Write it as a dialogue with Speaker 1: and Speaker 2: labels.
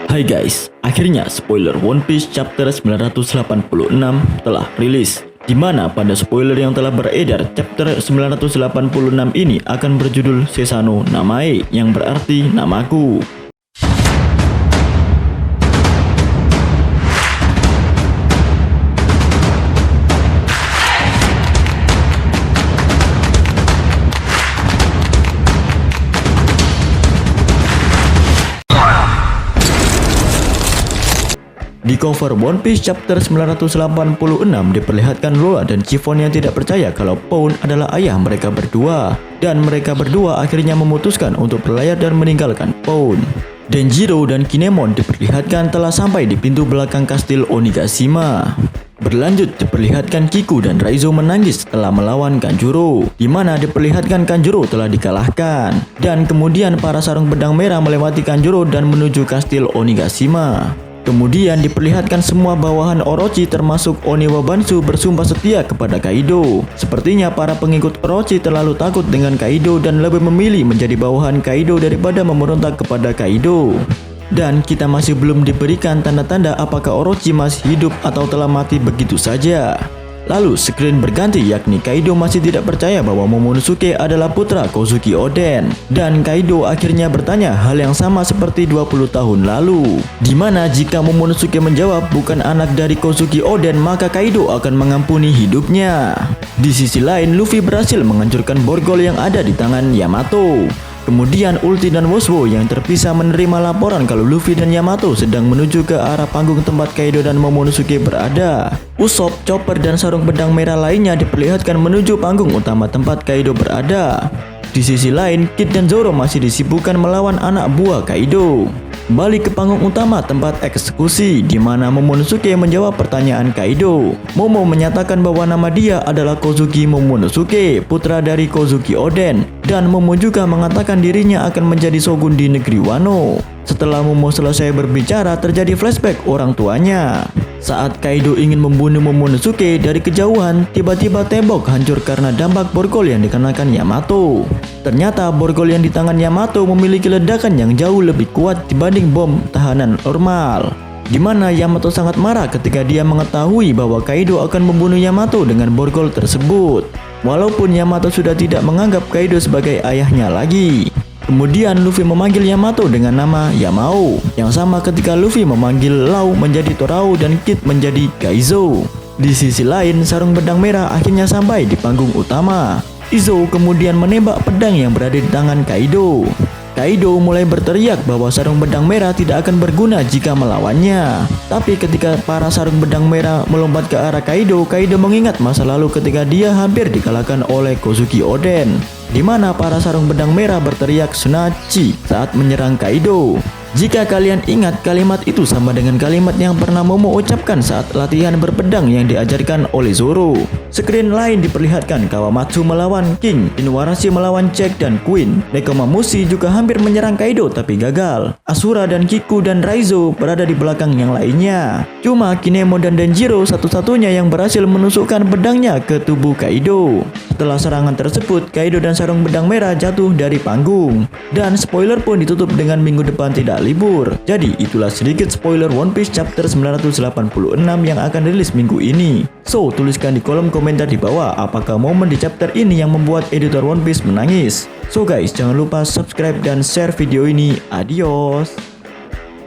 Speaker 1: Hai guys, akhirnya spoiler One Piece chapter 986 telah rilis. Di mana pada spoiler yang telah beredar, chapter 986 ini akan berjudul Sesano Namae, yang berarti namaku. Di cover One Piece chapter 986 diperlihatkan Lola dan Chiffon yang tidak percaya kalau Pawn adalah ayah mereka berdua, dan mereka berdua akhirnya memutuskan untuk berlayar dan meninggalkan Pawn. Denjiro dan Kinemon diperlihatkan telah sampai di pintu belakang kastil Onigashima. Berlanjut diperlihatkan Kiku dan Raizo menangis setelah melawan Kanjuro, di mana diperlihatkan Kanjuro telah dikalahkan, dan kemudian para sarung pedang merah melewati Kanjuro dan menuju kastil Onigashima. Kemudian diperlihatkan semua bawahan Orochi termasuk Oni Wabansu bersumpah setia kepada Kaido. Sepertinya para pengikut Orochi terlalu takut dengan Kaido dan lebih memilih menjadi bawahan Kaido daripada memberontak kepada Kaido. Dan kita masih belum diberikan tanda-tanda apakah Orochi masih hidup atau telah mati begitu saja. Lalu screen berganti, yakni Kaido masih tidak percaya bahwa Momonosuke adalah putra Kozuki Oden, dan Kaido akhirnya bertanya hal yang sama seperti 20 tahun lalu, dimana jika Momonosuke menjawab bukan anak dari Kozuki Oden, maka Kaido akan mengampuni hidupnya. Di sisi lain, Luffy berhasil menghancurkan borgol yang ada di tangan Yamato. Kemudian Ulti dan Woswo yang terpisah menerima laporan kalau Luffy dan Yamato sedang menuju ke arah panggung tempat Kaido dan Momonosuke berada. Usopp, Chopper, dan sarung pedang merah lainnya diperlihatkan menuju panggung utama tempat Kaido berada. Di sisi lain, Kid dan Zoro masih disibukkan melawan anak buah Kaido. Balik ke panggung utama tempat eksekusi, di mana Momonosuke menjawab pertanyaan Kaido. Momo menyatakan bahwa nama dia adalah Kozuki Momonosuke, putra dari Kozuki Oden, dan Momo juga mengatakan dirinya akan menjadi shogun di negeri Wano. Setelah Momo selesai berbicara, terjadi flashback orang tuanya. Saat Kaido ingin membunuh Momonosuke dari kejauhan, tiba-tiba tembok hancur karena dampak borgol yang dikenakan Yamato. Ternyata borgol yang di tangan Yamato memiliki ledakan yang jauh lebih kuat dibanding bom tahanan normal, di mana Yamato sangat marah ketika dia mengetahui bahwa Kaido akan membunuh Yamato dengan borgol tersebut. Walaupun Yamato sudah tidak menganggap Kaido sebagai ayahnya lagi. Kemudian Luffy memanggil Yamato dengan nama Yamao, yang sama ketika Luffy memanggil Lau menjadi Torao dan Kid menjadi Kaizo. Di sisi lain, sarung pedang merah akhirnya sampai di panggung utama. Izo kemudian menembak pedang yang berada di tangan Kaido. Kaido mulai berteriak bahwa sarung pedang merah tidak akan berguna jika melawannya. Tapi ketika para sarung pedang merah melompat ke arah Kaido, Kaido mengingat masa lalu ketika dia hampir dikalahkan oleh Kozuki Oden, di mana para sarung pedang merah berteriak Sunachi saat menyerang Kaido. Jika kalian ingat, kalimat itu sama dengan kalimat yang pernah Momo ucapkan saat latihan berpedang yang diajarkan oleh Zoro. Screen lain diperlihatkan Kawamatsu melawan King, Inuarashi melawan Jack dan Queen. Nekomamushi juga hampir menyerang Kaido tapi gagal. Asura dan Kiku dan Raizo berada di belakang yang lainnya. Cuma Kinemon dan Denjiro satu-satunya yang berhasil menusukkan pedangnya ke tubuh Kaido. Setelah serangan tersebut, Kaido dan sarung pedang merah jatuh dari panggung. Dan spoiler pun ditutup dengan minggu depan tidak libur. Jadi itulah sedikit spoiler One Piece chapter 986 yang akan rilis minggu ini. So, tuliskan di kolom komentar di bawah apakah momen di chapter ini yang membuat editor One Piece menangis. So guys, jangan lupa subscribe dan share video ini. Adios.